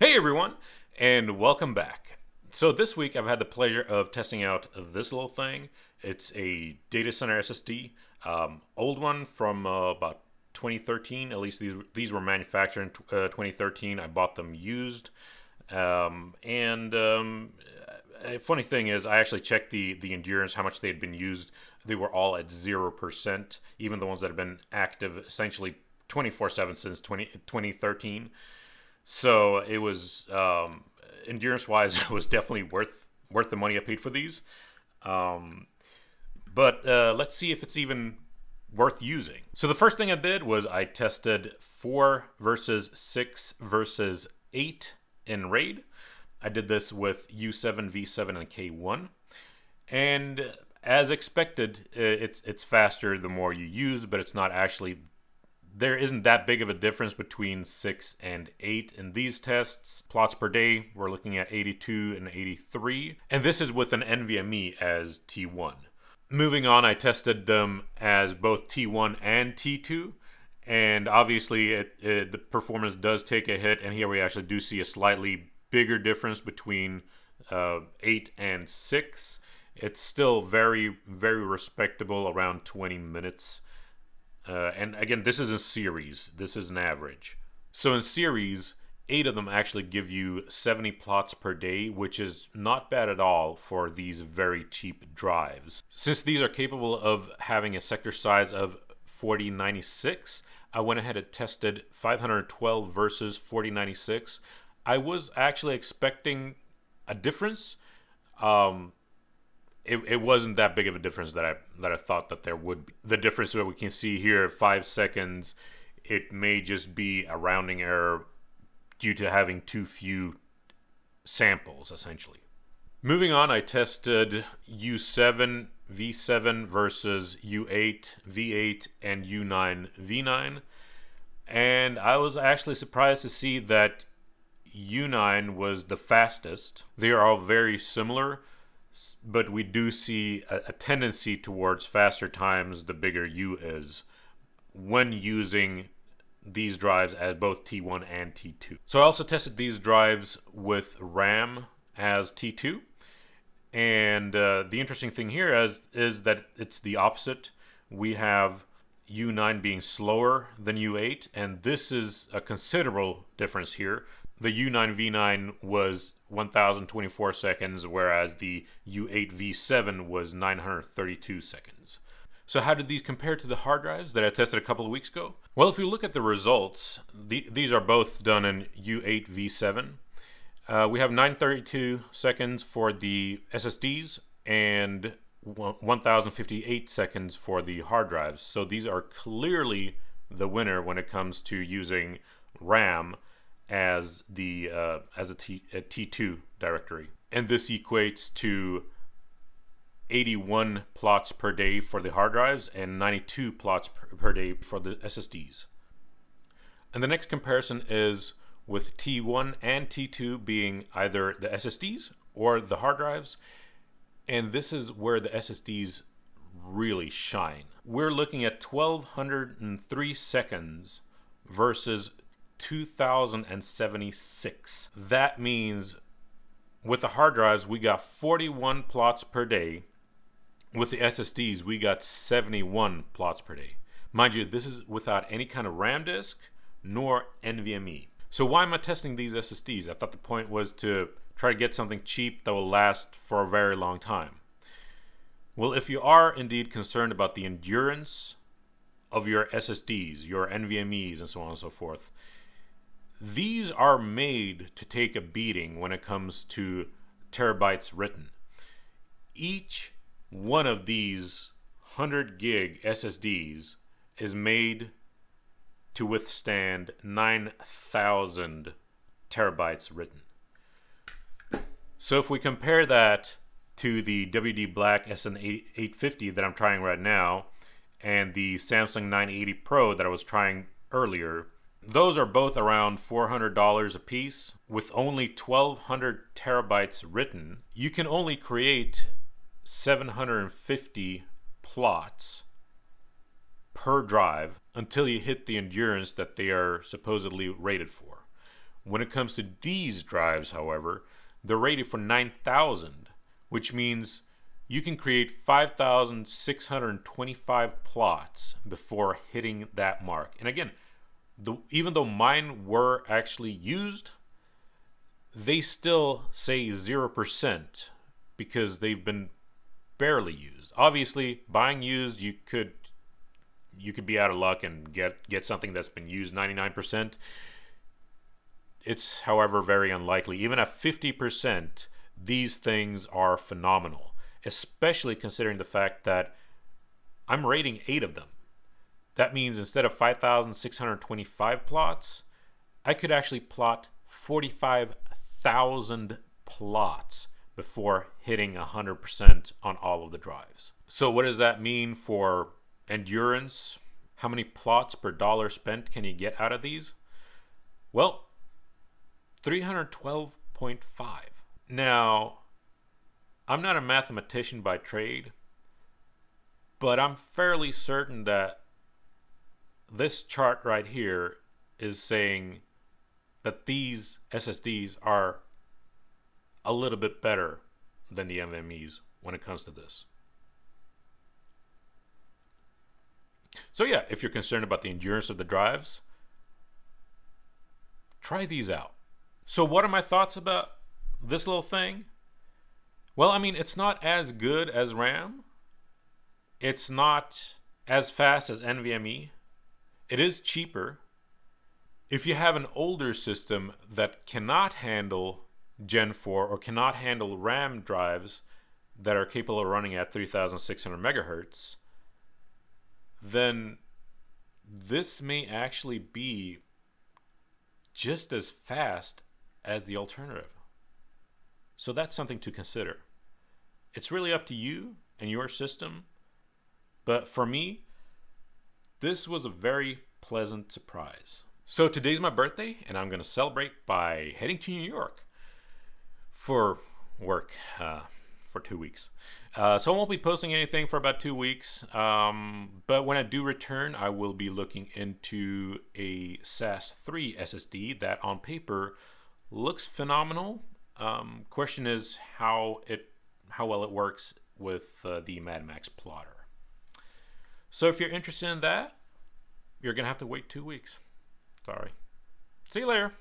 Hey everyone, and welcome back. So this week I've had the pleasure of testing out this little thing. It's a Data Center SSD, old one from about 2013. At least these were manufactured in 2013. I bought them used. A funny thing is, I actually checked the endurance, how much they had been used. They were all at 0%, even the ones that have been active essentially 24/7 since 2013. So it was, endurance-wise, it was definitely worth the money I paid for these. But let's see if it's even worth using. So the first thing I did was I tested 4 versus 6 versus 8 in RAID. I did this with U7, V7, and K1. And as expected, it's faster the more you use, but it's not actually... There isn't that big of a difference between 6 and 8 in these tests. Plots per day, we're looking at 82 and 83. And this is with an NVMe as T1. Moving on, I tested them as both T1 and T2. And obviously, the performance does take a hit. And here we actually do see a slightly bigger difference between 8 and 6. It's still very, very respectable, around 20 minutes. And again, this is in series. This is an average. So in series, 8 of them actually give you 70 plots per day, which is not bad at all for these very cheap drives. Since these are capable of having a sector size of 4096, I went ahead and tested 512 versus 4096. I was actually expecting a difference. It wasn't that big of a difference that I thought that there would be. The difference that we can see here, 5 seconds, it may just be a rounding error due to having too few samples, essentially. Moving on, I tested U7, V7 versus U8, V8, and U9, V9. And I was actually surprised to see that U9 was the fastest. They are all very similar, but we do see a tendency towards faster times the bigger U is when using these drives as both T1 and T2. So I also tested these drives with RAM as T2. And the interesting thing here is that it's the opposite. We have U9 being slower than U8, and this is a considerable difference here. The U9 V9 was 1024 seconds, whereas the U8 V7 was 932 seconds. So how did these compare to the hard drives that I tested a couple of weeks ago? Well, if you look at the results, these are both done in U8 V7. We have 932 seconds for the SSDs and 1058 seconds for the hard drives. So these are clearly the winner when it comes to using RAM as a T2 directory. And this equates to 81 plots per day for the hard drives and 92 plots per day for the SSDs. And the next comparison is with T1 and T2 being either the SSDs or the hard drives. And this is where the SSDs really shine. We're looking at 1203 seconds versus 2076. That means with the hard drives we got 41 plots per day. With the SSDs we got 71 plots per day. Mind you, this is without any kind of RAM disk nor NVMe. So why am I testing these SSDs? I thought the point was to try to get something cheap that will last for a very long time. Well, if you are indeed concerned about the endurance of your SSDs, your NVMEs, and so on and so forth, these are made to take a beating when it comes to terabytes written. Each one of these 100 gig SSDs is made to withstand 9,000 terabytes written. So if we compare that to the WD Black SN850 that I'm trying right now and the Samsung 980 Pro that I was trying earlier, those are both around $400 a piece. With only 1,200 terabytes written, you can only create 750 plots per drive until you hit the endurance that they are supposedly rated for. When it comes to these drives, however, they're rated for 9,000, which means you can create 5,625 plots before hitting that mark. And again, even though mine were actually used, they still say 0% because they've been barely used. Obviously, buying used, you could be out of luck and get something that's been used 99%. It's, however, very unlikely. Even at 50%, these things are phenomenal, especially considering the fact that I'm rating 8 of them. That means instead of 5,625 plots, I could actually plot 45,000 plots before hitting 100% on all of the drives. So what does that mean for endurance? How many plots per dollar spent can you get out of these? Well, 312.5. Now, I'm not a mathematician by trade, but I'm fairly certain that this chart right here is saying that these SSDs are a little bit better than the NVMe's when it comes to this. So yeah, if you're concerned about the endurance of the drives, try these out. So what are my thoughts about this little thing? Well, I mean, it's not as good as RAM. It's not as fast as NVMe. It is cheaper. If you have an older system that cannot handle Gen 4 or cannot handle RAM drives that are capable of running at 3,600 megahertz, then this may actually be just as fast as the alternative. So that's something to consider. It's really up to you and your system. But for me, this was a very pleasant surprise. So today's my birthday, and I'm going to celebrate by heading to New York for work for 2 weeks. So I won't be posting anything for about 2 weeks. But when I do return, I will be looking into a SAS-3 SSD that on paper looks phenomenal. Question is how well it works with the MadMax plotter. So if you're interested in that, you're going to have to wait 2 weeks. Sorry. See you later.